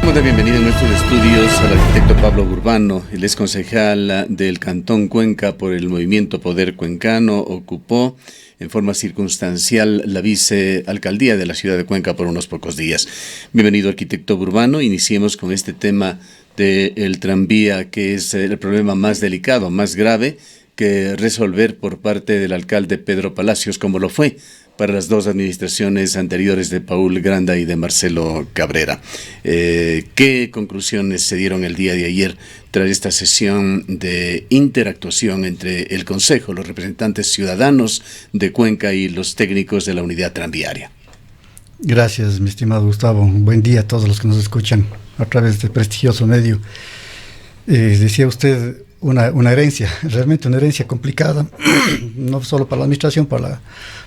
Damos la bienvenida en nuestros estudios al arquitecto Pablo Urbano. Él es concejal del Cantón Cuenca por el Movimiento Poder Cuencano. Ocupó en forma circunstancial la vicealcaldía de la ciudad de Cuenca por unos pocos días. Bienvenido, arquitecto Urbano. Iniciemos con este tema del tranvía, que es el problema más delicado, más grave que resolver por parte del alcalde Pedro Palacios, como lo fue para las dos administraciones anteriores de Paul Granda y de Marcelo Cabrera. ¿Qué conclusiones se dieron el día de ayer tras esta sesión de interactuación entre el Consejo, los representantes ciudadanos de Cuenca y los técnicos de la unidad tranviaria? Gracias, mi estimado Gustavo. Buen día a todos los que nos escuchan a través de este prestigioso medio. Decía usted una herencia, realmente una herencia complicada, no solo para la administración, para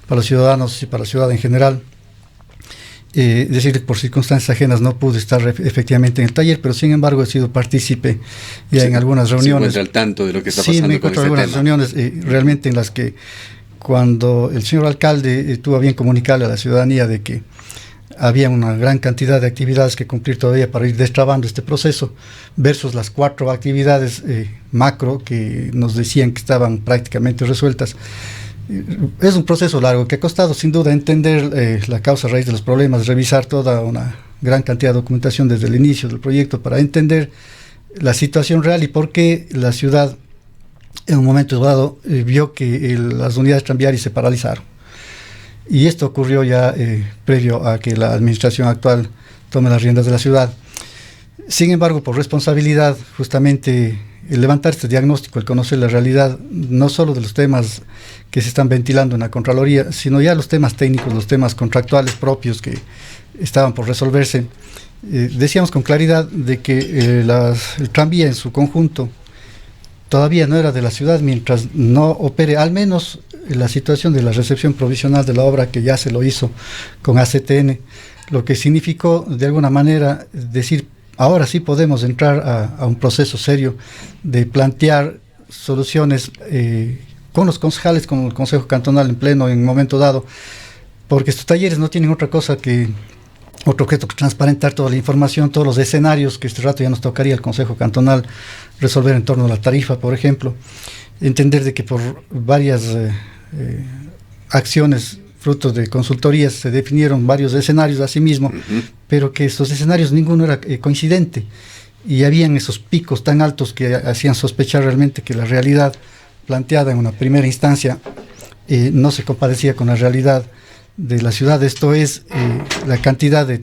los ciudadanos y para la ciudad en general. Decir que por circunstancias ajenas no pude estar efectivamente en el taller, pero sin embargo he sido partícipe ya en algunas reuniones. ¿Se encuentra al tanto de lo que está pasando? Sí, me encuentro en algunas reuniones realmente en las que, cuando el señor alcalde tuvo a bien comunicarle a la ciudadanía de que había una gran cantidad de actividades que cumplir todavía para ir destrabando este proceso, versus las 4 actividades macro que nos decían que estaban prácticamente resueltas. Es un proceso largo que ha costado sin duda entender la causa raíz de los problemas, revisar toda una gran cantidad de documentación desde el inicio del proyecto para entender la situación real y por qué la ciudad en un momento dado vio que las unidades tranviarias se paralizaron. Y esto ocurrió ya previo a que la administración actual tome las riendas de la ciudad. Sin embargo, por responsabilidad, justamente el levantar este diagnóstico, el conocer la realidad, no solo de los temas que se están ventilando en la Contraloría, sino ya los temas técnicos, los temas contractuales propios que estaban por resolverse, decíamos con claridad de que el tranvía en su conjunto todavía no era de la ciudad mientras no opere al menos la situación de la recepción provisional de la obra, que ya se lo hizo con ACTN, lo que significó de alguna manera decir, ahora sí podemos entrar a un proceso serio de plantear soluciones con los concejales, con el Consejo Cantonal en pleno en un momento dado, porque estos talleres no tienen otra cosa que otro objeto que transparentar toda la información, todos los escenarios que este rato ya nos tocaría al Consejo Cantonal resolver en torno a la tarifa, por ejemplo, entender de que por varias acciones fruto de consultorías se definieron varios escenarios asimismo, pero que estos escenarios ninguno era coincidente y habían esos picos tan altos que hacían sospechar realmente que la realidad planteada en una primera instancia no se compadecía con la realidad de la ciudad. Esto es la cantidad de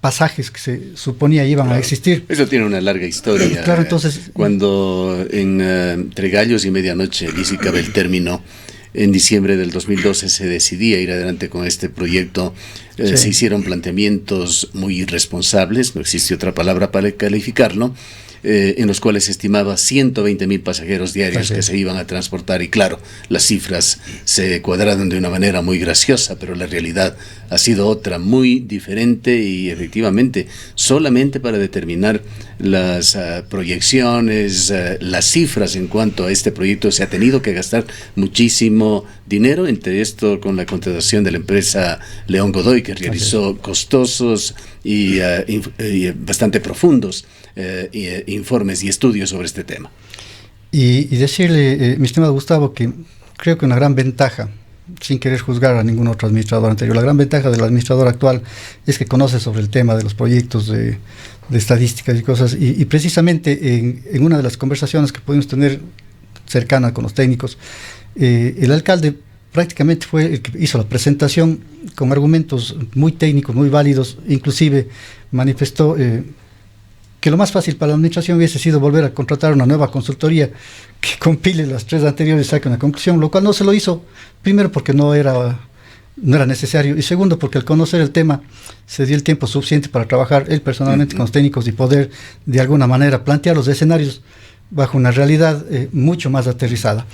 pasajes que se suponía iban a existir. Eso tiene una larga historia. Claro, entonces, cuando entre gallos y medianoche, y si cabe el término, en diciembre del 2012 se decidía ir adelante con este proyecto, sí. Se hicieron planteamientos muy irresponsables, no existe otra palabra para calificarlo, en los cuales se estimaba 120,000 pasajeros diarios que se iban a transportar, y claro, las cifras se cuadraron de una manera muy graciosa, pero la realidad ha sido otra, muy diferente, y efectivamente solamente para determinar las proyecciones, las cifras en cuanto a este proyecto se ha tenido que gastar muchísimo dinero, entre esto con la contratación de la empresa León Godoy, que realizó costosos y bastante profundos informes y estudios sobre este tema. Y decirle, mi estimado Gustavo, que creo que una gran ventaja, sin querer juzgar a ningún otro administrador anterior, la gran ventaja del administrador actual es que conoce sobre el tema de los proyectos de estadísticas y cosas, y precisamente en una de las conversaciones que pudimos tener cercana con los técnicos, el alcalde prácticamente fue el que hizo la presentación con argumentos muy técnicos, muy válidos, inclusive manifestó que lo más fácil para la administración hubiese sido volver a contratar una nueva consultoría que compile las 3 anteriores y saque una conclusión, lo cual no se lo hizo, primero porque no era necesario, y segundo porque al conocer el tema se dio el tiempo suficiente para trabajar él personalmente con los técnicos y poder de alguna manera plantear los escenarios bajo una realidad mucho más aterrizada.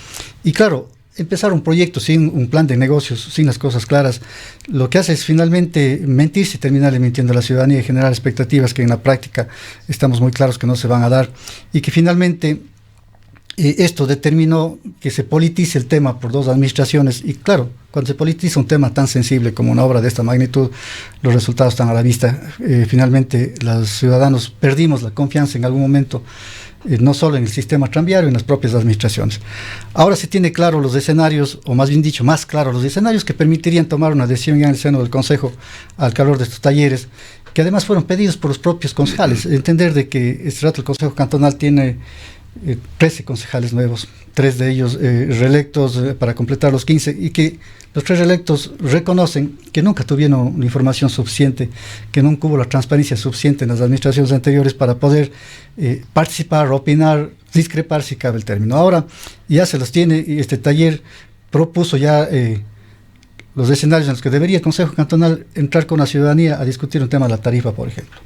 Y claro, empezar un proyecto sin un plan de negocios, sin las cosas claras, lo que hace es finalmente mentirse y terminarle mintiendo a la ciudadanía y generar expectativas que en la práctica estamos muy claros que no se van a dar, y que finalmente esto determinó que se politice el tema por dos administraciones y claro, cuando se politiza un tema tan sensible como una obra de esta magnitud, los resultados están a la vista. Finalmente, los ciudadanos perdimos la confianza en algún momento, no solo en el sistema tranviario, en las propias administraciones. Ahora se tiene claro los escenarios, o más bien dicho, más claro los escenarios que permitirían tomar una decisión ya en el seno del Consejo al calor de estos talleres, que además fueron pedidos por los propios concejales. Entender de que este rato el Consejo Cantonal tiene 13 concejales nuevos, 3 de ellos reelectos para completar los 15, y que los 3 reelectos reconocen que nunca tuvieron una información suficiente, que nunca hubo la transparencia suficiente en las administraciones anteriores para poder participar, opinar, discrepar si cabe el término. Ahora ya se los tiene y este taller propuso ya los escenarios en los que debería el Consejo Cantonal entrar con la ciudadanía a discutir un tema de la tarifa, por ejemplo.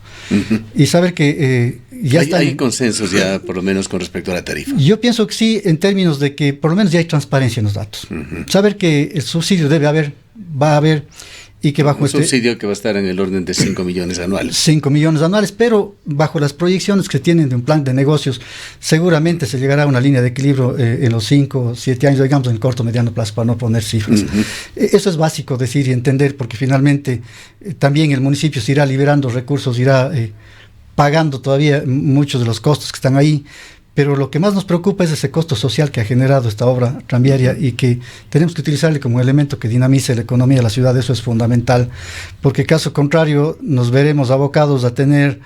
Y saber que ya hay consensos ya por lo menos con respecto a la tarifa. Yo pienso que sí, en términos de que por lo menos ya hay transparencia en los datos. Saber que el subsidio va a haber, y que bajo un subsidio que va a estar en el orden de 5 millones anuales. 5 millones anuales, pero bajo las proyecciones que tienen de un plan de negocios, seguramente se llegará a una línea de equilibrio en los 5 o 7 años, digamos en el corto o mediano plazo, para no poner cifras. Eso es básico decir y entender, porque finalmente también el municipio se irá liberando recursos, irá pagando todavía muchos de los costos que están ahí. Pero lo que más nos preocupa es ese costo social que ha generado esta obra tranviaria y que tenemos que utilizarle como elemento que dinamice la economía de la ciudad. Eso es fundamental, porque caso contrario nos veremos abocados a tener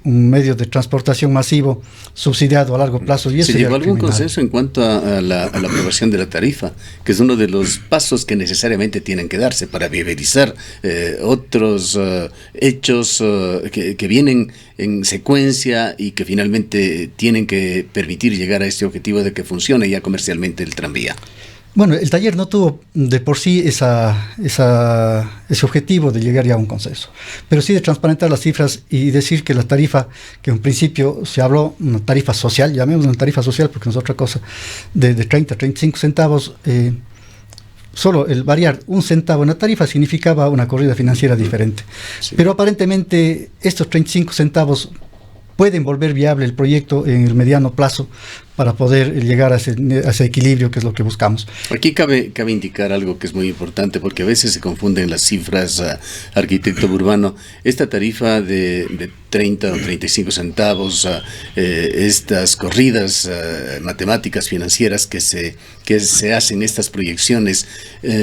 un medio de transportación masivo subsidiado a largo plazo. Y eso ¿se llegó a algún consenso en cuanto a la aprobación de la tarifa, que es uno de los pasos que necesariamente tienen que darse para viabilizar otros hechos que vienen en secuencia y que finalmente tienen que permitir llegar a este objetivo de que funcione ya comercialmente el tranvía? Bueno, el taller no tuvo de por sí ese objetivo de llegar ya a un consenso, pero sí de transparentar las cifras y decir que la tarifa, que en principio se habló, una tarifa social, llamémosla una tarifa social porque no es otra cosa, de 30 a 35 centavos, solo el variar un centavo en la tarifa significaba una corrida financiera diferente. Sí. Pero aparentemente estos 35 centavos pueden volver viable el proyecto en el mediano plazo para poder llegar a ese equilibrio que es lo que buscamos. Aquí cabe indicar algo que es muy importante, porque a veces se confunden las cifras, arquitecto Burbano. Esta tarifa de 30 o 35 centavos, estas corridas matemáticas financieras que se hacen, estas proyecciones,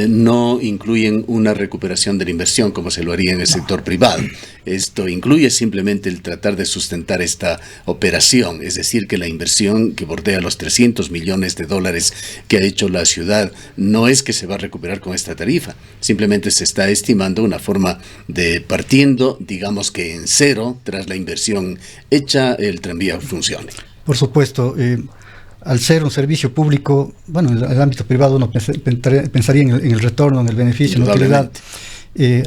no incluyen una recuperación de la inversión como se lo haría en el sector privado. Esto incluye simplemente el tratar de sustentar esta operación, es decir, que la inversión que bordea los 300 millones de dólares que ha hecho la ciudad no es que se va a recuperar con esta tarifa, simplemente se está estimando una forma de partiendo, digamos que en cero, tras la inversión hecha, el tranvía funcione. Por supuesto, al ser un servicio público, bueno, en el ámbito privado uno pensaría en el retorno, en el beneficio, en la utilidad.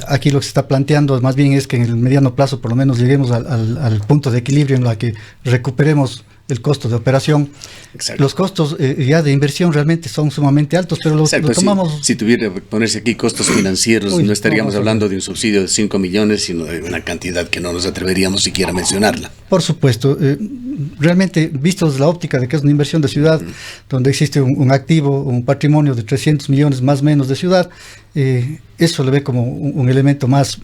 Aquí lo que se está planteando más bien es que en el mediano plazo por lo menos lleguemos al punto de equilibrio en la que recuperemos el costo de operación. Exacto. Los costos ya de inversión realmente son sumamente altos, pero lo tomamos... Si tuviera que ponerse aquí costos financieros, no estaríamos hablando de un subsidio de 5 millones, sino de una cantidad que no nos atreveríamos siquiera a mencionarla. Por supuesto. Realmente, visto desde la óptica de que es una inversión de ciudad, donde existe un activo, un patrimonio de 300 millones más o menos de ciudad, eso le ve como un elemento más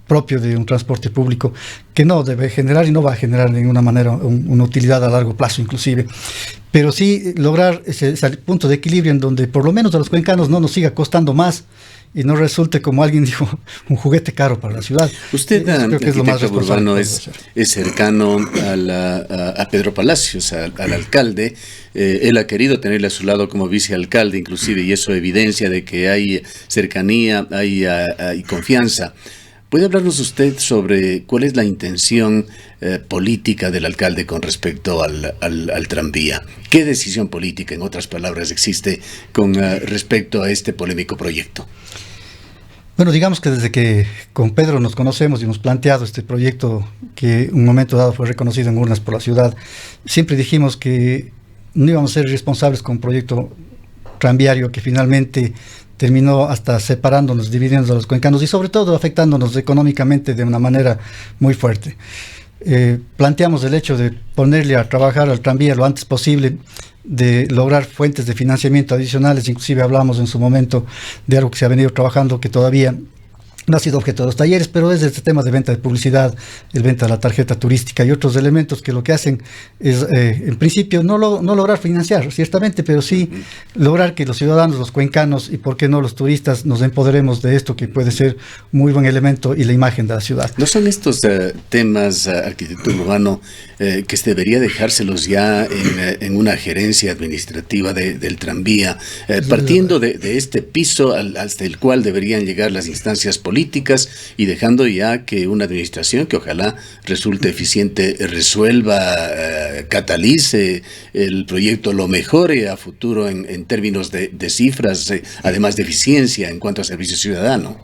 propio de un transporte público que no debe generar y no va a generar de ninguna manera una utilidad a largo plazo inclusive, pero sí lograr ese punto de equilibrio en donde por lo menos a los cuencanos no nos siga costando más y no resulte, como alguien dijo, un juguete caro para la ciudad. Usted, arquitecto Burbano, es cercano a Pedro Palacios, al alcalde. Él ha querido tenerle a su lado como vicealcalde inclusive, y eso evidencia de que hay cercanía, hay confianza. ¿Puede hablarnos usted sobre cuál es la intención política del alcalde con respecto al tranvía? ¿Qué decisión política, en otras palabras, existe con respecto a este polémico proyecto? Bueno, digamos que desde que con Pedro nos conocemos y hemos planteado este proyecto, que en un momento dado fue reconocido en urnas por la ciudad, siempre dijimos que no íbamos a ser responsables con un proyecto tranviario que finalmente terminó hasta separándonos, dividiendo a los cuencanos y sobre todo afectándonos económicamente de una manera muy fuerte. Planteamos el hecho de ponerle a trabajar al tranvía lo antes posible, de lograr fuentes de financiamiento adicionales. Inclusive hablamos en su momento de algo que se ha venido trabajando que todavía no ha sido objeto de los talleres, pero es este tema de venta de publicidad, el venta de la tarjeta turística y otros elementos que lo que hacen es, en principio, no lograr financiar, ciertamente, pero sí lograr que los ciudadanos, los cuencanos y, por qué no, los turistas nos empoderemos de esto que puede ser un muy buen elemento y la imagen de la ciudad. ¿No son estos temas, arquitecto urbano, que debería dejárselos ya en una gerencia administrativa del tranvía, partiendo de este piso hasta el cual deberían llegar las instancias políticas y dejando ya que una administración que ojalá resulte eficiente resuelva, catalice el proyecto, lo mejore a futuro en términos de cifras, además de eficiencia en cuanto a servicio ciudadano?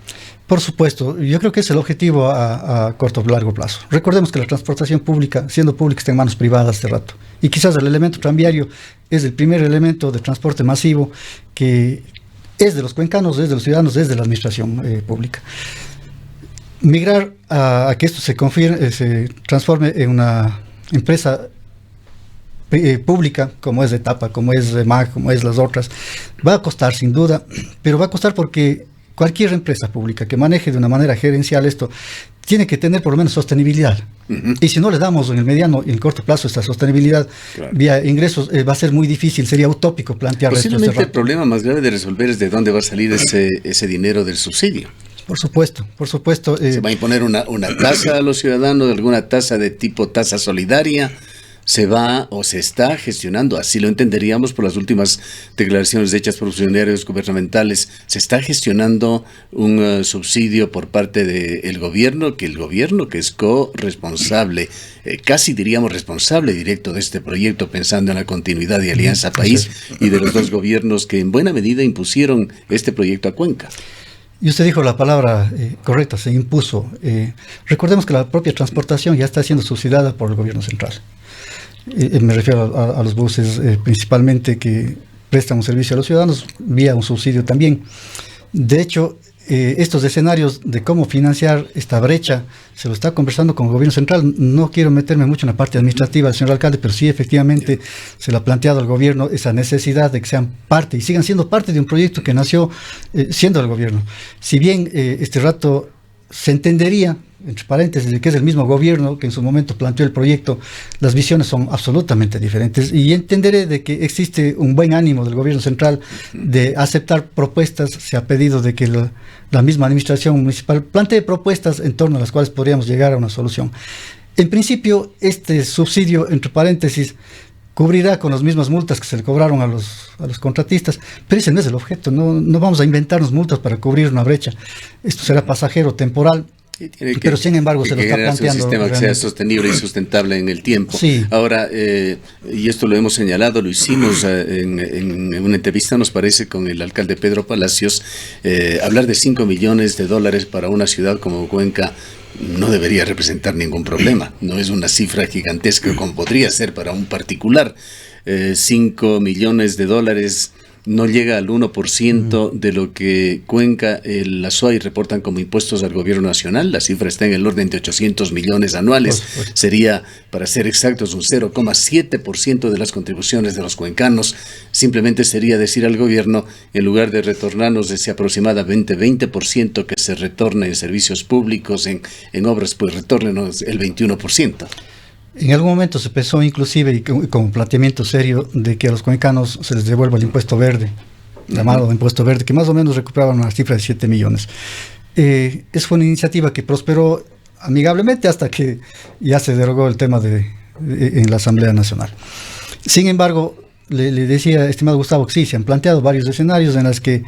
Por supuesto, yo creo que es el objetivo a corto o largo plazo. Recordemos que la transportación pública, siendo pública, está en manos privadas hace rato. Y quizás el elemento tranviario es el primer elemento de transporte masivo que es de los cuencanos, es de los ciudadanos, es de la administración pública. Migrar a que esto se transforme en una empresa pública, como es Etapa, como es MAG, como es las otras, va a costar sin duda, pero va a costar porque cualquier empresa pública que maneje de una manera gerencial esto tiene que tener por lo menos sostenibilidad. Y si no le damos en el mediano y en el corto plazo esta sostenibilidad vía ingresos, va a ser muy difícil, sería utópico plantear esto. Posiblemente el problema más grave de resolver es de dónde va a salir ese dinero del subsidio. Por supuesto. ¿Se va a imponer una tasa a los ciudadanos, alguna tasa de tipo tasa solidaria? ¿Se va o se está gestionando? Así lo entenderíamos por las últimas declaraciones hechas por funcionarios gubernamentales. ¿Se está gestionando un subsidio por parte del gobierno, que es corresponsable, casi diríamos responsable directo de este proyecto, pensando en la continuidad de Alianza País y de los dos gobiernos que en buena medida impusieron este proyecto a Cuenca? Y usted dijo la palabra correcta, se impuso. Recordemos que la propia transportación ya está siendo subsidiada por el gobierno central. Me refiero a los buses principalmente que prestan un servicio a los ciudadanos vía un subsidio también. De hecho, estos escenarios de cómo financiar esta brecha se lo está conversando con el gobierno central. No quiero meterme mucho en la parte administrativa del señor alcalde, pero sí efectivamente se le ha planteado al gobierno esa necesidad de que sean parte y sigan siendo parte de un proyecto que nació siendo el gobierno. Si bien este rato se entendería, entre paréntesis, de que es el mismo gobierno que en su momento planteó el proyecto, las visiones son absolutamente diferentes y entenderé de que existe un buen ánimo del gobierno central de aceptar propuestas. Se ha pedido de que la misma administración municipal plantee propuestas en torno a las cuales podríamos llegar a una solución. En principio, este subsidio, entre paréntesis, cubrirá con las mismas multas que se le cobraron a los contratistas, pero ese no es el objeto. No vamos a inventarnos multas para cubrir una brecha. Esto será pasajero, temporal. Pero sin embargo se lo está planteando un sistema que sea sostenible y sustentable en el tiempo. Sí. Ahora, y esto lo hemos señalado, lo hicimos en una entrevista, nos parece, con el alcalde Pedro Palacios, hablar de $5 millones para una ciudad como Cuenca no debería representar ningún problema. No es una cifra gigantesca como podría ser para un particular. $5 millones no llega al 1% de lo que Cuenca, la SUAY reportan como impuestos al gobierno nacional. La cifra está en el orden de 800 millones anuales. Sería, para ser exactos, un 0,7% de las contribuciones de los cuencanos. Simplemente sería decir al gobierno, en lugar de retornarnos ese aproximadamente 20% que se retorna en servicios públicos, en obras, pues retórnenos el 21%. En algún momento se pensó inclusive, y con un planteamiento serio, de que a los cuencanos se les devuelva el impuesto verde, llamado impuesto verde, que más o menos recuperaban una cifra de 7 millones. Esa fue una iniciativa que prosperó amigablemente hasta que ya se derogó el tema en la Asamblea Nacional. Sin embargo, le decía, estimado Gustavo, que sí, se han planteado varios escenarios en los que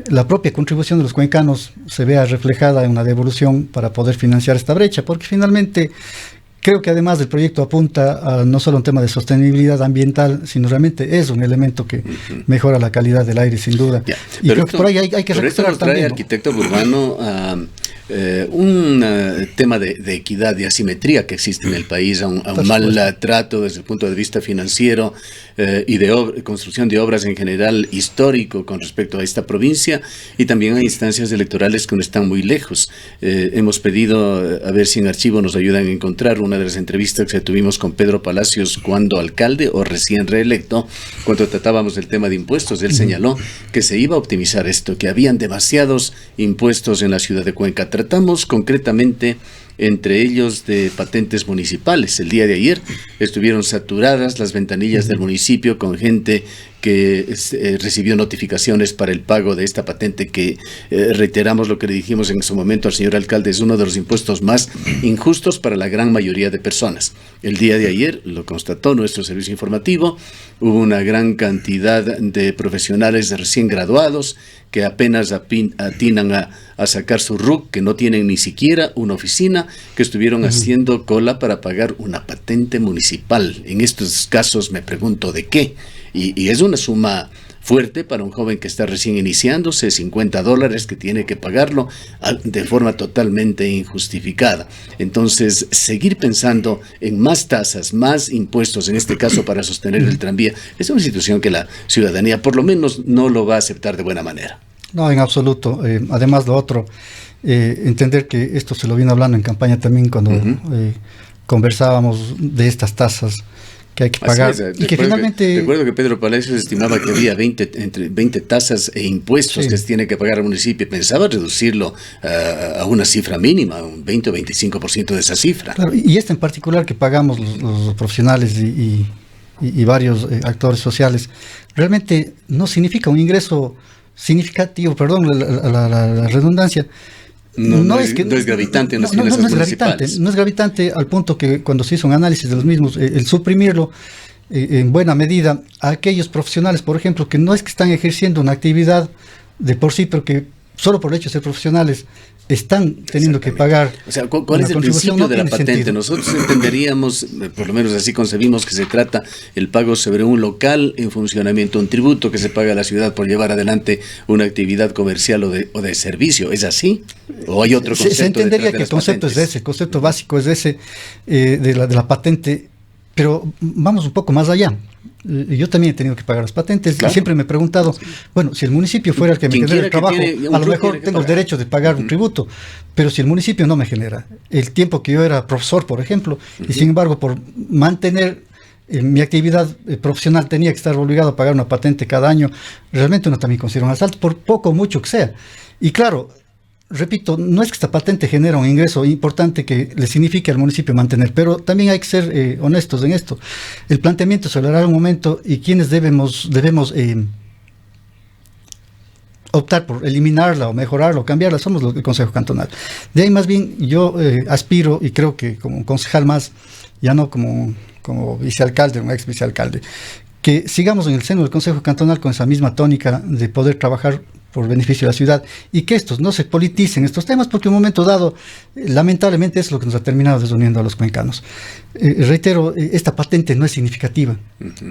la propia contribución de los cuencanos se vea reflejada en una devolución para poder financiar esta brecha, porque finalmente creo que además del proyecto apunta a no solo un tema de sostenibilidad ambiental, sino realmente es un elemento que mejora la calidad del aire, sin duda. Y creo que por ahí hay que pero esto nos trae, también, arquitecto urbano, un tema de equidad, de asimetría que existe en el país, a un mal trato desde el punto de vista financiero y de construcción de obras en general histórico con respecto a esta provincia, y también a instancias electorales que no están muy lejos. Hemos pedido a ver si en archivo nos ayudan a encontrar una de las entrevistas que tuvimos con Pedro Palacios cuando alcalde o recién reelecto, cuando tratábamos del tema de impuestos. Él señaló que se iba a optimizar esto, que habían demasiados impuestos en la ciudad de Cuenca. Tratamos concretamente entre ellos de patentes municipales. El día de ayer estuvieron saturadas las ventanillas del municipio con gente que recibió notificaciones para el pago de esta patente que, reiteramos lo que le dijimos en su momento al señor alcalde, es uno de los impuestos más injustos para la gran mayoría de personas. El día de ayer, lo constató nuestro servicio informativo, hubo una gran cantidad de profesionales recién graduados que apenas atinan a sacar su RUC, que no tienen ni siquiera una oficina, que estuvieron haciendo cola para pagar una patente municipal. En estos casos me pregunto de qué. Y es una suma fuerte para un joven que está recién iniciándose, $50 que tiene que pagarlo de forma totalmente injustificada. Entonces, seguir pensando en más tasas, más impuestos, en este caso para sostener el tranvía, es una situación que la ciudadanía por lo menos no lo va a aceptar de buena manera. No, en absoluto. Además, lo otro, entender que esto se lo vino hablando en campaña también cuando conversábamos de estas tasas que hay que pagar. Y que finalmente... Recuerdo que Pedro Palacios estimaba que había entre 20 tasas e impuestos que se tiene que pagar al municipio. Pensaba reducirlo a una cifra mínima, un 20 o 25% de esa cifra. Claro, y en particular que pagamos los profesionales y varios actores sociales, realmente no significa un ingreso significativo, perdón la redundancia. No es gravitante en las finanzas municipales. No es gravitante al punto que cuando se hizo un análisis de los mismos, el suprimirlo en buena medida a aquellos profesionales, por ejemplo, que no es que están ejerciendo una actividad de por sí, pero que solo por el hecho de ser profesionales están teniendo que pagar. O sea, ¿cuál es el principio de la patente? Sentido. Nosotros entenderíamos, por lo menos así concebimos, que se trata el pago sobre un local en funcionamiento, un tributo que se paga a la ciudad por llevar adelante una actividad comercial o de servicio. ¿Es así? ¿O hay otro concepto? Se entendería que el concepto es ese, el concepto básico es ese de la patente, pero vamos un poco más allá. Yo también he tenido que pagar las patentes, claro. Y siempre me he preguntado, bueno, si el municipio fuera el que me genera el trabajo, a lo mejor tengo el derecho de pagar un tributo, pero si el municipio no me genera, el tiempo que yo era profesor, por ejemplo, y sin embargo, por mantener mi actividad profesional tenía que estar obligado a pagar una patente cada año, realmente uno también considera un asalto, por poco o mucho que sea. Y claro, repito, no es que esta patente genera un ingreso importante que le signifique al municipio mantener, pero también hay que ser honestos en esto. El planteamiento se lo hará en un momento y quienes debemos optar por eliminarla o mejorarla o cambiarla somos el Consejo Cantonal. De ahí más bien yo aspiro, y creo que como concejal más, ya no como vicealcalde, un ex vicealcalde, que sigamos en el seno del Consejo Cantonal con esa misma tónica de poder trabajar por beneficio de la ciudad y que estos no se politicen estos temas, porque en un momento dado lamentablemente es lo que nos ha terminado desuniendo a los cuencanos. Reitero, esta patente no es significativa,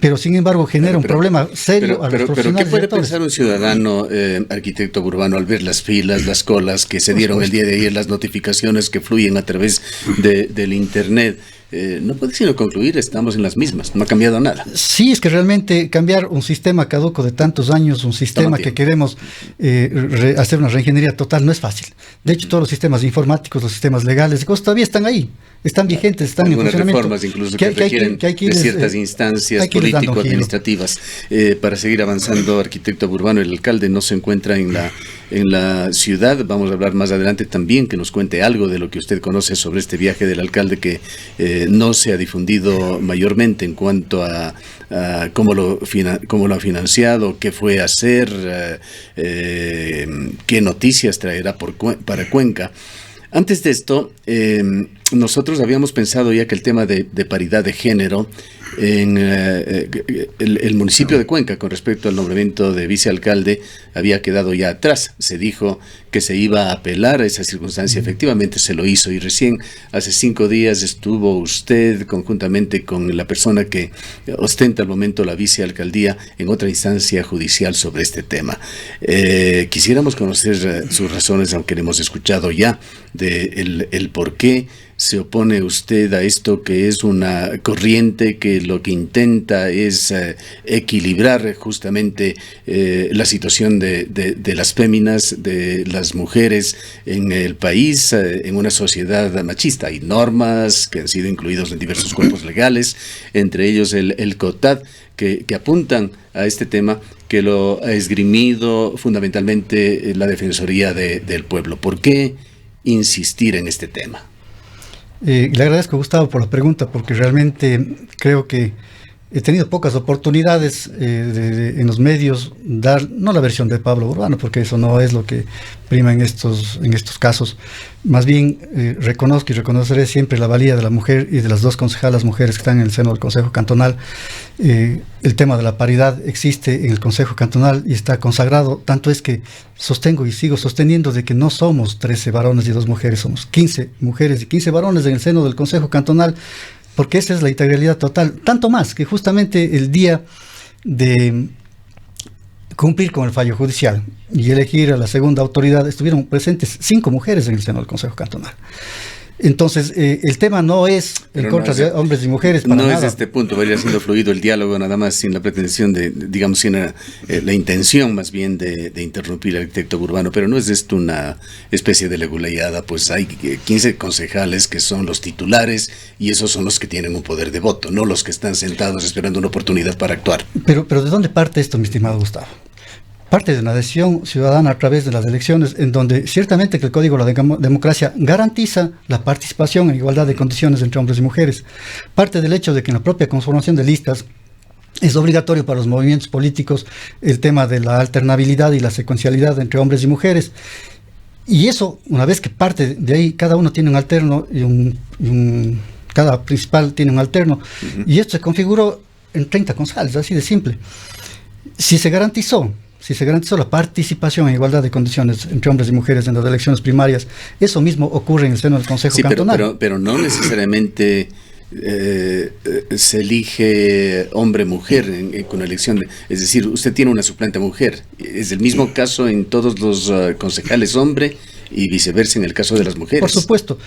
pero sin embargo genera un problema serio a los profesionales. Pero ¿qué puede pensar un ciudadano, arquitecto Burbano, al ver las filas, las colas que se dieron el día de ayer, las notificaciones que fluyen a través del internet? No puede sino concluir, estamos en las mismas, no ha cambiado nada. Sí, es que realmente cambiar un sistema caduco de tantos años, un sistema que queremos hacer una reingeniería total, no es fácil. De hecho, todos los sistemas informáticos, los sistemas legales, todavía están ahí, están vigentes, están en funcionamiento. Algunas reformas incluso que requieren de ciertas instancias político-administrativas. Para seguir avanzando, arquitecto Burbano, el alcalde no se encuentra en la ciudad. Vamos a hablar más adelante también, que nos cuente algo de lo que usted conoce sobre este viaje del alcalde que no se ha difundido mayormente en cuanto a cómo lo ha financiado, qué fue a hacer, qué noticias traerá para Cuenca. Antes de esto, nosotros habíamos pensado ya que el tema de paridad de género En el municipio de Cuenca, con respecto al nombramiento de vicealcalde, había quedado ya atrás. Se dijo que se iba a apelar a esa circunstancia. Efectivamente se lo hizo, y recién hace 5 días estuvo usted conjuntamente con la persona que ostenta al momento la vicealcaldía en otra instancia judicial sobre este tema. Quisiéramos conocer sus razones, aunque le hemos escuchado ya, de el por qué se opone usted a esto, que es una corriente que lo que intenta es equilibrar justamente la situación de las féminas, de las mujeres en el país, en una sociedad machista. Hay normas que han sido incluidos en diversos cuerpos legales, entre ellos el COTAD, que apuntan a este tema, que lo ha esgrimido fundamentalmente la Defensoría del Pueblo. ¿Por qué insistir en este tema? Le agradezco, Gustavo, por la pregunta, porque realmente creo que he tenido pocas oportunidades en los medios dar, no la versión de Pablo Urbano, porque eso no es lo que prima en estos casos. Más bien reconozco y reconoceré siempre la valía de la mujer y de las 2 concejalas mujeres que están en el seno del Consejo Cantonal. El tema de la paridad existe en el Consejo Cantonal y está consagrado. Tanto es que sostengo y sigo sosteniendo de que no somos 13 varones y 2 mujeres, somos 15 mujeres y 15 varones en el seno del Consejo Cantonal, porque esa es la integralidad total. Tanto más que justamente el día de cumplir con el fallo judicial y elegir a la segunda autoridad, estuvieron presentes 5 mujeres en el seno del Consejo Cantonal. Entonces, el tema no es en contra de hombres y mujeres. Para nada. Es este punto, va a ir siendo fluido el diálogo, nada más, sin la pretensión digamos, sin la intención más bien de interrumpir al arquitecto urbano. Pero no es esto una especie de leguleyada, pues hay 15 concejales que son los titulares, y esos son los que tienen un poder de voto, no los que están sentados esperando una oportunidad para actuar. Pero ¿de dónde parte esto, mi estimado Gustavo? Parte de una decisión ciudadana a través de las elecciones, en donde ciertamente que el Código de la Democracia garantiza la participación en igualdad de condiciones entre hombres y mujeres. Parte del hecho de que en la propia conformación de listas es obligatorio para los movimientos políticos el tema de la alternabilidad y la secuencialidad entre hombres y mujeres. Y eso, una vez que parte de ahí, cada uno tiene un alterno y cada principal tiene un alterno. Y esto se configuró en 30 concejales, así de simple. Si se garantizó la participación en igualdad de condiciones entre hombres y mujeres en las elecciones primarias, eso mismo ocurre en el seno del Consejo Cantonal. Pero no necesariamente se elige hombre-mujer con elección. Es decir, usted tiene una suplente mujer. Es el mismo caso en todos los concejales hombre, y viceversa en el caso de las mujeres. Por supuesto.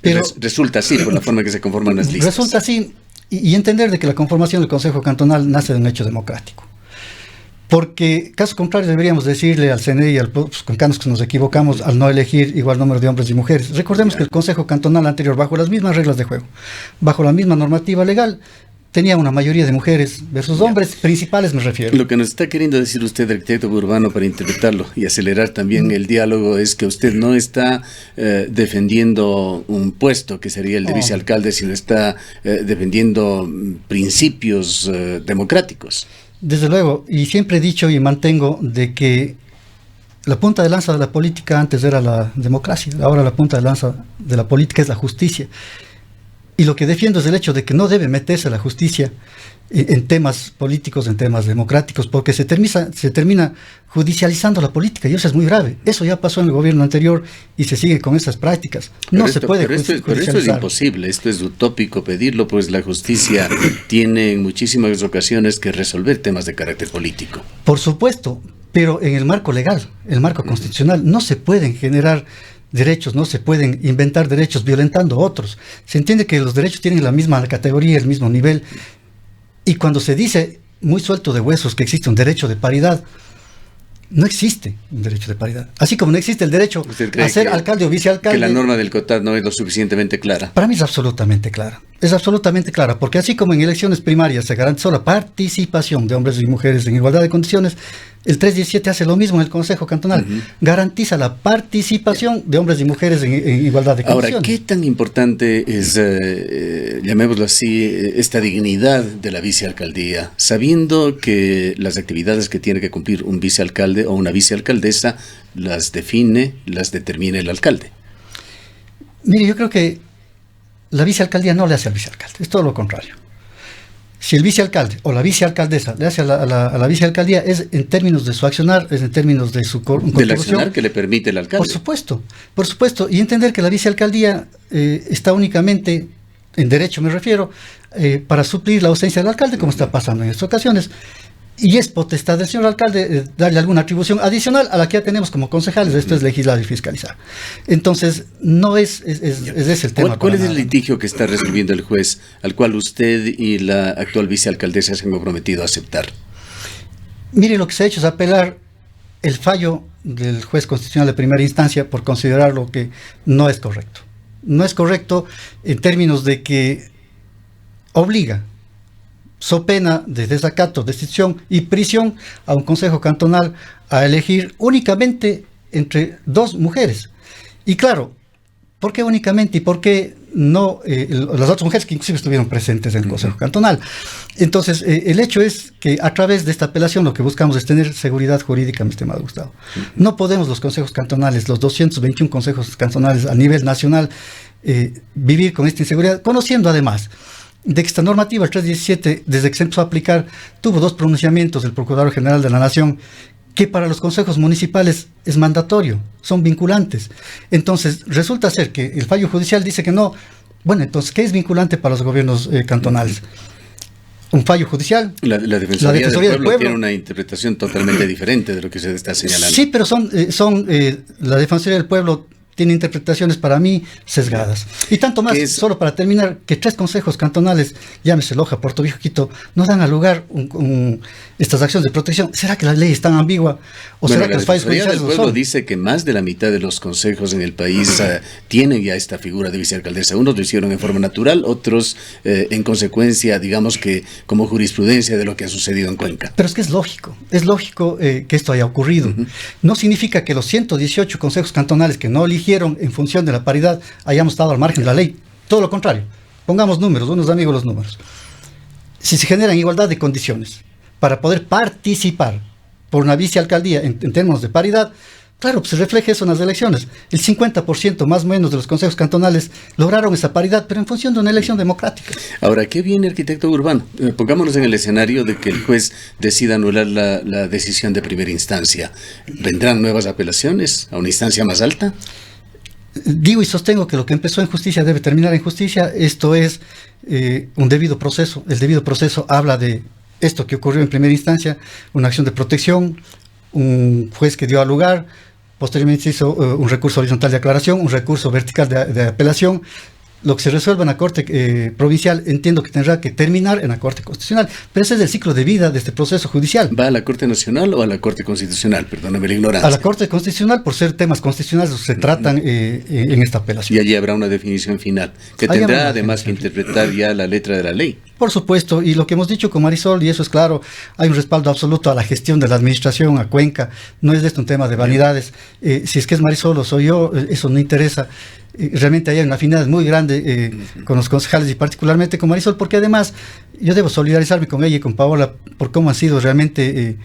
Pero resulta así por la forma que se conforman las listas. Resulta así, y entender de que la conformación del Consejo Cantonal nace de un hecho democrático. Porque, caso contrario, deberíamos decirle al CNE y a los cuencanos que nos equivocamos al no elegir igual número de hombres y mujeres. Recordemos que el Consejo Cantonal anterior, bajo las mismas reglas de juego, bajo la misma normativa legal, tenía una mayoría de mujeres versus hombres principales, me refiero. Lo que nos está queriendo decir usted, arquitecto urbano, para interpretarlo y acelerar también el diálogo, es que usted no está defendiendo un puesto que sería el de vicealcalde, sino está defendiendo principios democráticos. Desde luego, y siempre he dicho y mantengo de que la punta de lanza de la política antes era la democracia, ahora la punta de lanza de la política es la justicia. Y lo que defiendo es el hecho de que no debe meterse la justicia en temas políticos, en temas democráticos, porque se termina judicializando la política, y eso es muy grave. Eso ya pasó en el gobierno anterior y se sigue con esas prácticas. Pero esto es imposible, esto es utópico pedirlo, pues la justicia tiene en muchísimas ocasiones que resolver temas de carácter político. Por supuesto, pero en el marco legal, el marco constitucional, no se pueden generar derechos, no se pueden inventar derechos violentando otros. Se entiende que los derechos tienen la misma categoría, el mismo nivel. Y cuando se dice muy suelto de huesos que existe un derecho de paridad, no existe un derecho de paridad. Así como no existe el derecho a ser alcalde o vicealcalde. Que la norma del COTAD no es lo suficientemente clara. Para mí es absolutamente clara. Es absolutamente clara, porque así como en elecciones primarias se garantizó la participación de hombres y mujeres en igualdad de condiciones, el 317 hace lo mismo en el Consejo Cantonal. Garantiza la participación de hombres y mujeres en igualdad de condiciones. Ahora, ¿qué tan importante es, llamémoslo así, esta dignidad de la vicealcaldía, sabiendo que las actividades que tiene que cumplir un vicealcalde o una vicealcaldesa las determina el alcalde? Mire, yo creo que la vicealcaldía no le hace al vicealcalde, es todo lo contrario. si el vicealcalde o la vicealcaldesa le hace a la vicealcaldía, es en términos de su accionar, es en términos de su del accionar que le permite el alcalde. Por supuesto, y entender que la vicealcaldía está únicamente, en derecho me refiero, para suplir la ausencia del alcalde, como está pasando en estas ocasiones. Y es potestad del señor alcalde darle alguna atribución adicional a la que ya tenemos como concejales. Esto es legislar y fiscalizar. Entonces, no es ese el tema. ¿Cuál es el litigio que está resolviendo el juez, al cual usted y la actual vicealcaldesa se han comprometido a aceptar? Mire, lo que se ha hecho es apelar el fallo del juez constitucional de primera instancia por considerarlo que no es correcto. No es correcto en términos de que obliga, so pena de desacato, destitución y prisión, a un consejo cantonal a elegir únicamente entre 2 mujeres. Y claro, ¿por qué únicamente y por qué no las otras mujeres que inclusive estuvieron presentes en el consejo cantonal? Entonces, el hecho es que a través de esta apelación lo que buscamos es tener seguridad jurídica, mi estimado Gustavo. No podemos los consejos cantonales, los 221 consejos cantonales a nivel nacional, vivir con esta inseguridad, conociendo además de que esta normativa, el 317, desde que se empezó a aplicar, tuvo 2 pronunciamientos del Procurador General de la Nación, que para los consejos municipales es mandatorio, son vinculantes. Entonces, resulta ser que el fallo judicial dice que no. Bueno, entonces, ¿qué es vinculante para los gobiernos cantonales? Un fallo judicial. La Defensoría del Pueblo tiene una interpretación totalmente diferente de lo que usted está señalando. Sí, pero la Defensoría del Pueblo tiene interpretaciones para mí sesgadas. Y tanto más, solo para terminar, que 3 consejos cantonales, llámese Loja, Puerto Viejo, Quito, no dan a lugar estas acciones de protección. ¿Será que la ley es tan ambigua? ¿O será que los fallos judiciales del pueblo dice que más de la mitad de los consejos en el país tienen ya esta figura de vicealcaldesa? Unos lo hicieron en forma natural, otros en consecuencia, digamos que como jurisprudencia de lo que ha sucedido en Cuenca. Pero es que es lógico que esto haya ocurrido. No significa que los 118 consejos cantonales que no eligieron en función de la paridad hayamos estado al margen de la ley. Todo lo contrario. Pongamos números, unos amigos los números. Si se generan igualdad de condiciones para poder participar por una vicealcaldía en términos de paridad, claro, pues se refleja eso en las elecciones. El 50% más o menos de los consejos cantonales lograron esa paridad, pero en función de una elección democrática. Ahora, ¿qué viene, arquitecto Urbano? Pongámonos en el escenario de que el juez decida anular la decisión de primera instancia. ¿Vendrán nuevas apelaciones a una instancia más alta? Digo y sostengo que lo que empezó en justicia debe terminar en justicia. Esto es un debido proceso. El debido proceso habla de esto que ocurrió en primera instancia, una acción de protección, un juez que dio al lugar, posteriormente se hizo un recurso horizontal de aclaración, un recurso vertical de apelación. Lo que se resuelva en la Corte Provincial entiendo que tendrá que terminar en la Corte Constitucional, pero ese es el ciclo de vida de este proceso judicial. ¿Va a la Corte Nacional o a la Corte Constitucional? Perdóname la ignorancia. A la Corte Constitucional, por ser temas constitucionales que se tratan en esta apelación. Y allí habrá una definición final, que tendrá además que interpretar ya la letra de la ley. Por supuesto, y lo que hemos dicho con Marisol, y eso es claro, hay un respaldo absoluto a la gestión de la administración, a Cuenca. No es de esto un tema de vanidades. Si es que es Marisol o soy yo, eso no interesa. Realmente hay una afinidad muy grande con los concejales y particularmente con Marisol, porque además yo debo solidarizarme con ella y con Paola por cómo han sido realmente,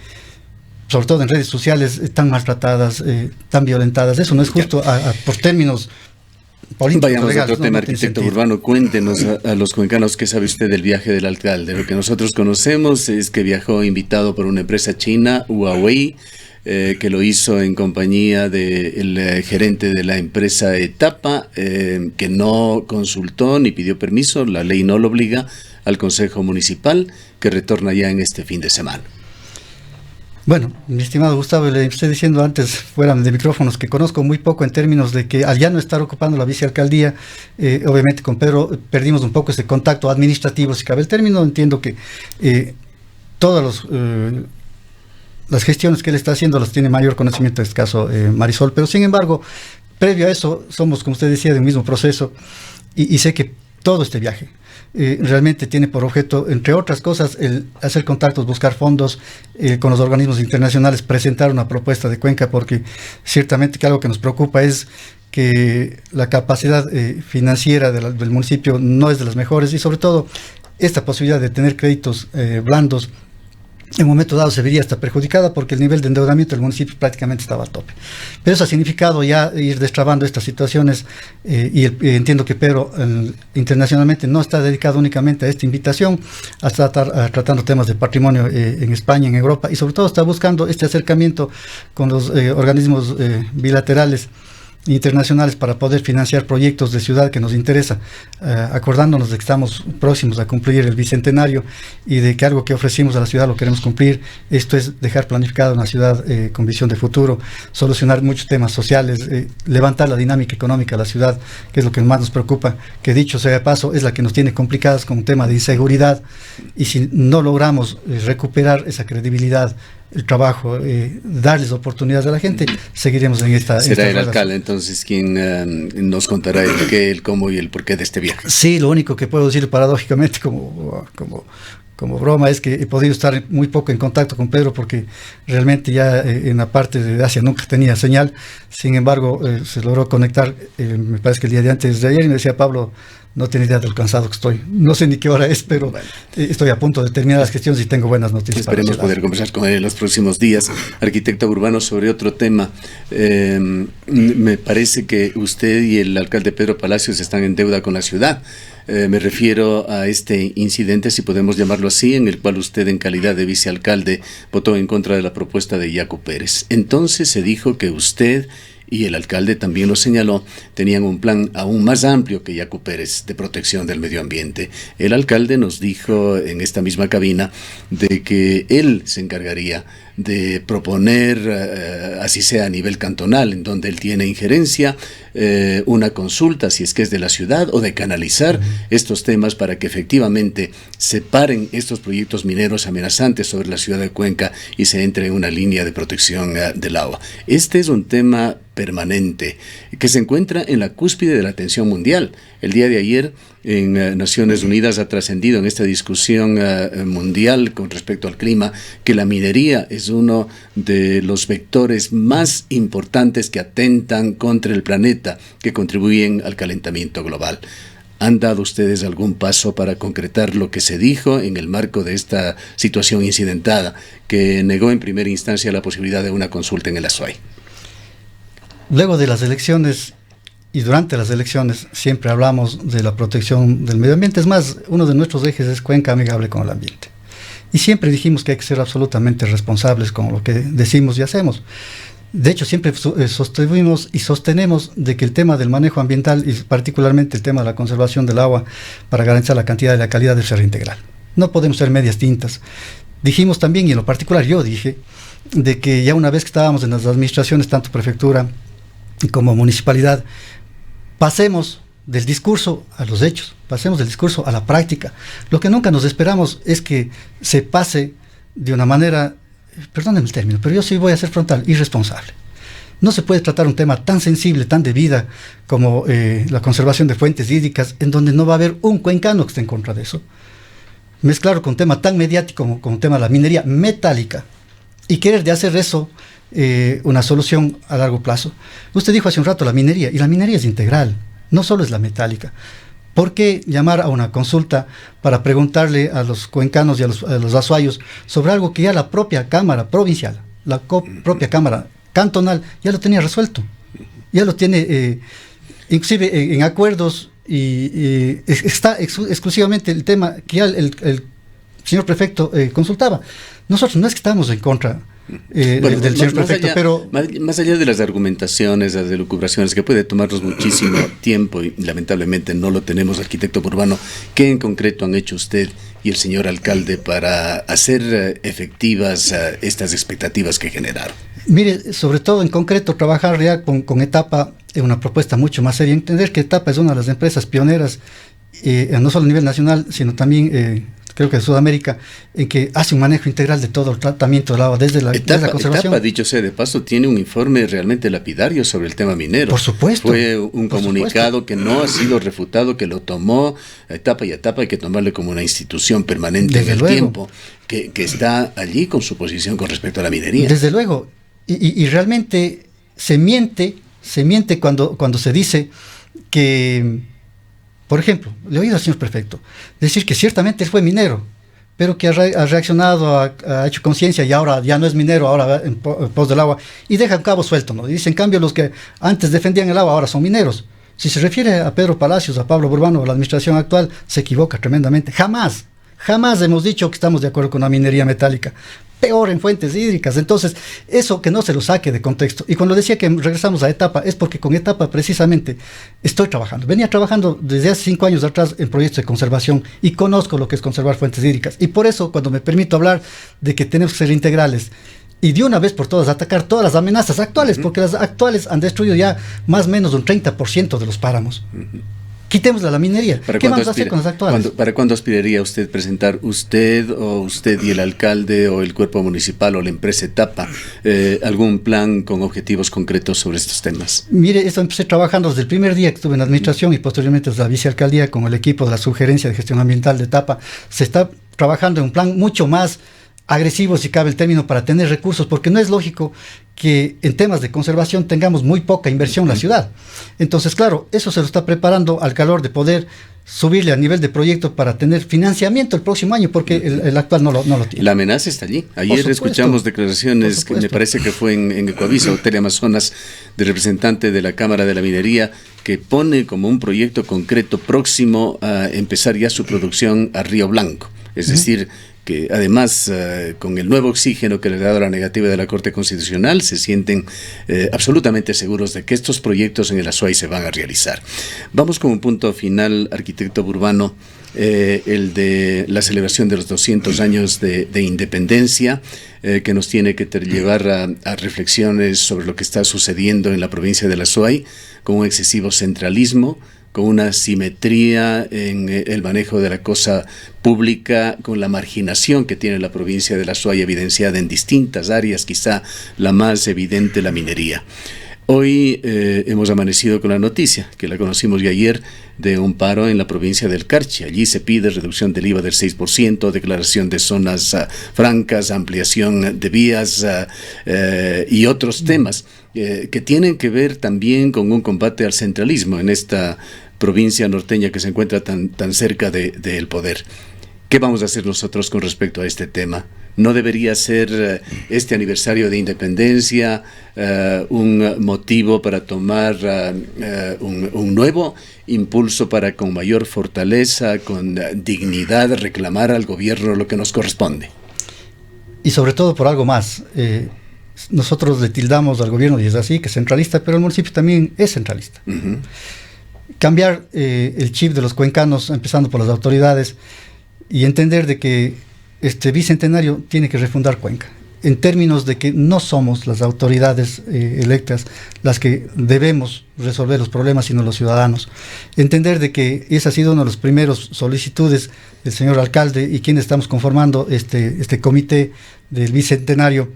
sobre todo en redes sociales, tan maltratadas, tan violentadas. Eso no es justo por términos políticos. Vayamos legales, a otro tema, arquitecto Urbano. Cuéntenos a los cuencanos qué sabe usted del viaje del alcalde. Lo que nosotros conocemos es que viajó invitado por una empresa china, Huawei, que lo hizo en compañía del gerente de la empresa Etapa, que no consultó ni pidió permiso, la ley no lo obliga, al Consejo Municipal, que retorna ya en este fin de semana. Bueno, mi estimado Gustavo, le estoy diciendo antes, fuera de micrófonos, que conozco muy poco en términos de que al ya no estar ocupando la vicealcaldía, obviamente con Pedro perdimos un poco ese contacto administrativo, si cabe el término. Entiendo que todas las gestiones que él está haciendo las tiene mayor conocimiento, en este caso Marisol, pero sin embargo, previo a eso, somos, como usted decía, del mismo proceso, y sé que todo este viaje realmente tiene por objeto, entre otras cosas, el hacer contactos, buscar fondos con los organismos internacionales, presentar una propuesta de Cuenca, porque ciertamente que algo que nos preocupa es que la capacidad financiera del municipio no es de las mejores, y sobre todo esta posibilidad de tener créditos blandos en un momento dado se vería hasta perjudicada porque el nivel de endeudamiento del municipio prácticamente estaba a tope. Pero eso ha significado ya ir destrabando estas situaciones entiendo que Pedro internacionalmente no está dedicado únicamente a esta invitación, a estar tratando temas de patrimonio en España, en Europa, y sobre todo está buscando este acercamiento con los organismos bilaterales internacionales para poder financiar proyectos de ciudad que nos interesa, acordándonos de que estamos próximos a cumplir el bicentenario y de que algo que ofrecimos a la ciudad lo queremos cumplir. Esto es dejar planificada una ciudad con visión de futuro, solucionar muchos temas sociales, levantar la dinámica económica de la ciudad, que es lo que más nos preocupa, que dicho sea de paso es la que nos tiene complicadas con un tema de inseguridad, y si no logramos recuperar esa credibilidad, el trabajo, darles oportunidades a la gente, seguiremos en esta... Será el alcalde entonces quien nos contará el qué, el cómo y el porqué de este viaje. Sí, lo único que puedo decir paradójicamente como broma es que he podido estar muy poco en contacto con Pedro porque realmente ya en la parte de Asia nunca tenía señal. Sin embargo, se logró conectar, me parece que el día de antes de ayer, y me decía: Pablo, no tengo idea del cansado que estoy. No sé ni qué hora es, pero bueno, estoy a punto de terminar las gestiones y tengo buenas noticias. Esperemos poder conversar con él en los próximos días. Arquitecto urbano, sobre otro tema. Me parece que usted y el alcalde Pedro Palacios están en deuda con la ciudad. Me refiero a este incidente, si podemos llamarlo así, en el cual usted, en calidad de vicealcalde, votó en contra de la propuesta de Yacu Pérez. Entonces se dijo que usted, y el alcalde también lo señaló, tenían un plan aún más amplio que Yacu Pérez de protección del medio ambiente. El alcalde nos dijo en esta misma cabina de que él se encargaría de proponer, así sea a nivel cantonal, en donde él tiene injerencia, una consulta, si es que es de la ciudad, o de canalizar estos temas para que efectivamente se paren estos proyectos mineros amenazantes sobre la ciudad de Cuenca y se entre en una línea de protección del agua. Este es un tema permanente que se encuentra en la cúspide de la atención mundial. El día de ayer en Naciones Unidas ha trascendido en esta discusión mundial con respecto al clima que la minería es uno de los vectores más importantes que atentan contra el planeta, que contribuyen al calentamiento global. ¿Han dado ustedes algún paso para concretar lo que se dijo en el marco de esta situación incidentada, que negó en primera instancia la posibilidad de una consulta en el Azuay? Luego de las elecciones y durante las elecciones siempre hablamos de la protección del medio ambiente. Es más, uno de nuestros ejes es Cuenca amigable con el ambiente. Y siempre dijimos que hay que ser absolutamente responsables con lo que decimos y hacemos. De hecho, siempre sostuvimos y sostenemos de que el tema del manejo ambiental y particularmente el tema de la conservación del agua para garantizar la cantidad y la calidad debe ser integral. No podemos ser medias tintas. Dijimos también, y en lo particular yo dije, de que ya una vez que estábamos en las administraciones, tanto prefectura como municipalidad, pasemos del discurso a los hechos, pasemos del discurso a la práctica. Lo que nunca nos esperamos es que se pase de una manera, perdónenme el término, pero yo sí voy a ser frontal, irresponsable. No se puede tratar un tema tan sensible, tan de vida como la conservación de fuentes hídricas, en donde no va a haber un cuencano que esté en contra de eso, mezclarlo con un tema tan mediático como el tema de la minería metálica, y querer de hacer eso una solución a largo plazo. Usted dijo hace un rato la minería, y la minería es integral, no solo es la metálica. ¿Por qué llamar a una consulta para preguntarle a los cuencanos y a los azuayos sobre algo que ya la propia Cámara Provincial, la propia Cámara Cantonal ya lo tenía resuelto? Ya lo tiene, inclusive en acuerdos, y está exclusivamente el tema que ya el señor prefecto consultaba. Nosotros no es que estamos en contra del señor prefecto, pero más allá de las argumentaciones, las elucubraciones, que puede tomarnos muchísimo tiempo y lamentablemente no lo tenemos, arquitecto urbano, ¿qué en concreto han hecho usted y el señor alcalde para hacer efectivas estas expectativas que generaron? Mire, sobre todo en concreto trabajar ya con Etapa en una propuesta mucho más seria, entender que Etapa es una de las empresas pioneras, no solo a nivel nacional, sino también creo que de Sudamérica, en que hace un manejo integral de todo el tratamiento del agua, desde la conservación. Etapa, dicho sea de paso, tiene un informe realmente lapidario sobre el tema minero. Por supuesto. Fue un comunicado que no ha sido refutado, que lo tomó Etapa, y Etapa hay que tomarle como una institución permanente en el tiempo, que está allí con su posición con respecto a la minería. Desde luego, y realmente se miente cuando se dice que... Por ejemplo, le he oído al señor prefecto decir que ciertamente él fue minero, pero que ha reaccionado, ha hecho conciencia y ahora ya no es minero, ahora va en pos del agua, y deja un cabo suelto, ¿no? Y dice, en cambio, los que antes defendían el agua ahora son mineros. Si se refiere a Pedro Palacios, a Pablo Burbano, a la administración actual, se equivoca tremendamente. Jamás hemos dicho que estamos de acuerdo con la minería metálica. Peor en fuentes hídricas. Entonces, eso que no se lo saque de contexto. Y cuando decía que regresamos a Etapa, es porque con Etapa precisamente estoy trabajando. Venía trabajando desde hace 5 años atrás en proyectos de conservación y conozco lo que es conservar fuentes hídricas. Y por eso, cuando me permito hablar de que tenemos que ser integrales y de una vez por todas atacar todas las amenazas actuales, porque las actuales han destruido ya más o menos un 30% de los páramos. Quitemos la minería. ¿Qué vamos a hacer con las actuales? ¿Para cuándo aspiraría usted presentar, usted y el alcalde o el cuerpo municipal o la empresa Etapa, algún plan con objetivos concretos sobre estos temas? Mire, esto empecé trabajando desde el primer día que estuve en la administración y posteriormente desde la vicealcaldía con el equipo de la Subgerencia de Gestión Ambiental de Etapa. Se está trabajando en un plan mucho más agresivo, si cabe el término, para tener recursos, porque no es lógico que en temas de conservación tengamos muy poca inversión en la ciudad. Entonces, claro, eso se lo está preparando al calor de poder subirle a nivel de proyecto para tener financiamiento el próximo año, porque el actual no lo tiene. La amenaza está allí. Ayer escuchamos declaraciones que me parece que fue en Ecoavisa o Teleamazonas, de representante de la Cámara de la Minería, que pone como un proyecto concreto próximo a empezar ya su producción a Río Blanco. Es decir, que además con el nuevo oxígeno que le ha dado la negativa de la Corte Constitucional, se sienten absolutamente seguros de que estos proyectos en el Azuay se van a realizar. Vamos con un punto final, arquitecto Burbano, el de la celebración de los 200 años de independencia, que nos tiene que llevar a reflexiones sobre lo que está sucediendo en la provincia del Azuay, con un excesivo centralismo, con una simetría en el manejo de la cosa pública, con la marginación que tiene la provincia del Azuay evidenciada en distintas áreas, quizá la más evidente, la minería. Hoy hemos amanecido con la noticia, que la conocimos ya ayer, de un paro en la provincia del Carchi. Allí se pide reducción del IVA del 6%, declaración de zonas francas, ampliación de vías y otros temas que tienen que ver también con un combate al centralismo en esta provincia norteña que se encuentra tan cerca del poder. ¿Qué vamos a hacer nosotros con respecto a este tema? ¿No debería ser este aniversario de independencia un motivo para tomar un nuevo impulso para con mayor fortaleza, con dignidad, reclamar al gobierno lo que nos corresponde? Y sobre todo por algo más. Nosotros le tildamos al gobierno, y es así, que es centralista, pero el municipio también es centralista. Cambiar el chip de los cuencanos, empezando por las autoridades, y entender de que este bicentenario tiene que refundar Cuenca, en términos de que no somos las autoridades electas las que debemos resolver los problemas, sino los ciudadanos. Entender de que esa ha sido una de las primeras solicitudes del señor alcalde y quienes estamos conformando este comité del bicentenario,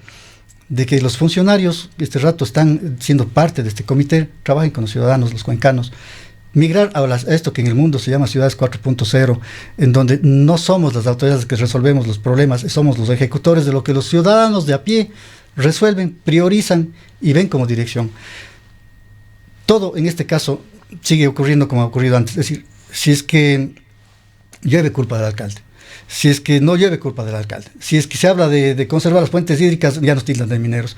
de que los funcionarios que este rato están siendo parte de este comité trabajen con los ciudadanos, los cuencanos. Migrar a esto que en el mundo se llama ciudades 4.0, en donde no somos las autoridades que resolvemos los problemas, somos los ejecutores de lo que los ciudadanos de a pie resuelven, priorizan y ven como dirección. Todo en este caso sigue ocurriendo como ha ocurrido antes. Es decir, si es que llueve, culpa del alcalde. Si es que no llueve, culpa del alcalde. Si es que se habla de conservar las fuentes hídricas, ya nos tildan de mineros.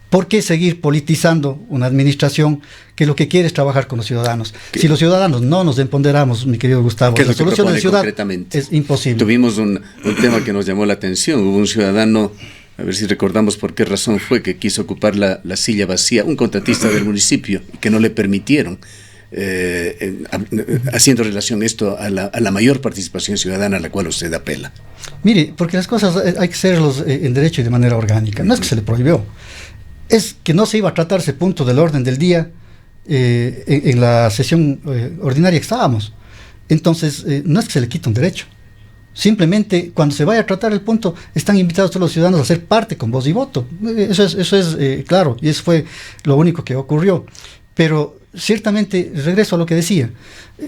¿Por qué seguir politizando una administración que lo que quiere es trabajar con los ciudadanos? Si los ciudadanos no nos empoderamos, mi querido Gustavo, ¿qué es la lo que solución de la ciudad concretamente? Es imposible. Tuvimos un tema que nos llamó la atención. Hubo un ciudadano, a ver si recordamos por qué razón fue, que quiso ocupar la silla vacía, un contratista del municipio, que no le permitieron, haciendo relación esto a la mayor participación ciudadana a la cual usted apela. Mire, porque las cosas hay que hacerlos en derecho y de manera orgánica. No es que se le prohibió. Es que no se iba a tratar ese punto del orden del día en la sesión ordinaria que estábamos. Entonces, no es que se le quite un derecho. Simplemente, cuando se vaya a tratar el punto, están invitados todos los ciudadanos a ser parte con voz y voto. Eso es claro, y eso fue lo único que ocurrió. Pero, ciertamente, regreso a lo que decía.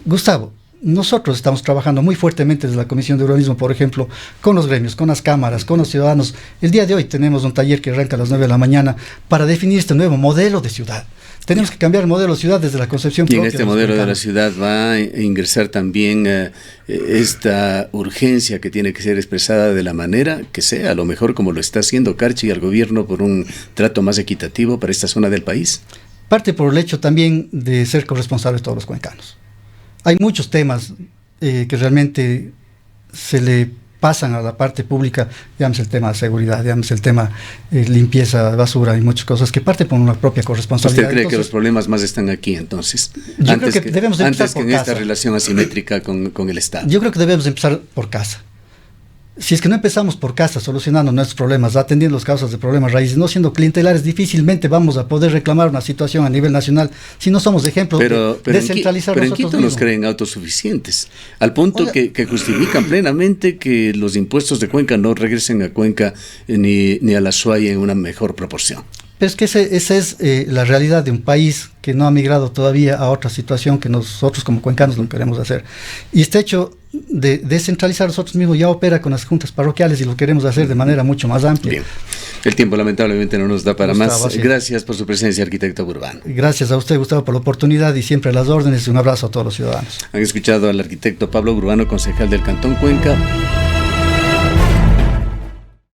Gustavo, nosotros estamos trabajando muy fuertemente desde la Comisión de Urbanismo, por ejemplo, con los gremios, con las cámaras, con los ciudadanos. El día de hoy tenemos un taller que arranca a las 9 de la mañana para definir este nuevo modelo de ciudad. Tenemos que cambiar el modelo de ciudad desde la concepción propia. Y en este modelo de la ciudad va a ingresar también esta urgencia que tiene que ser expresada de la manera que sea, a lo mejor como lo está haciendo Carchi y el gobierno por un trato más equitativo para esta zona del país. Parte por el hecho también de ser corresponsables todos los cuencanos. Hay muchos temas que realmente se le pasan a la parte pública, llámese el tema de seguridad, llámese el tema limpieza, basura y muchas cosas que parte por una propia corresponsabilidad. ¿Usted cree que los problemas más están aquí entonces? Yo creo que debemos de empezar por casa. Antes que en esta relación asimétrica con el Estado. Yo creo que debemos empezar por casa. Si es que no empezamos por casa, solucionando nuestros problemas, atendiendo las causas de problemas raíces, no siendo clientelares, difícilmente vamos a poder reclamar una situación a nivel nacional si no somos ejemplos de descentralizar pero nosotros en Quito nos creen autosuficientes, al punto que justifican plenamente que los impuestos de Cuenca no regresen a Cuenca ni a la Suaya en una mejor proporción. Pero es que esa es la realidad de un país que no ha migrado todavía a otra situación que nosotros como cuencanos lo queremos hacer. Y este hecho de descentralizar nosotros mismos ya opera con las juntas parroquiales y lo queremos hacer de manera mucho más amplia. Bien. El tiempo lamentablemente no nos da para más. Gracias por su presencia, arquitecto Burbano. Gracias a usted, Gustavo, por la oportunidad y siempre a las órdenes. Un abrazo a todos los ciudadanos. Han escuchado al arquitecto Pablo Burbano, concejal del Cantón Cuenca.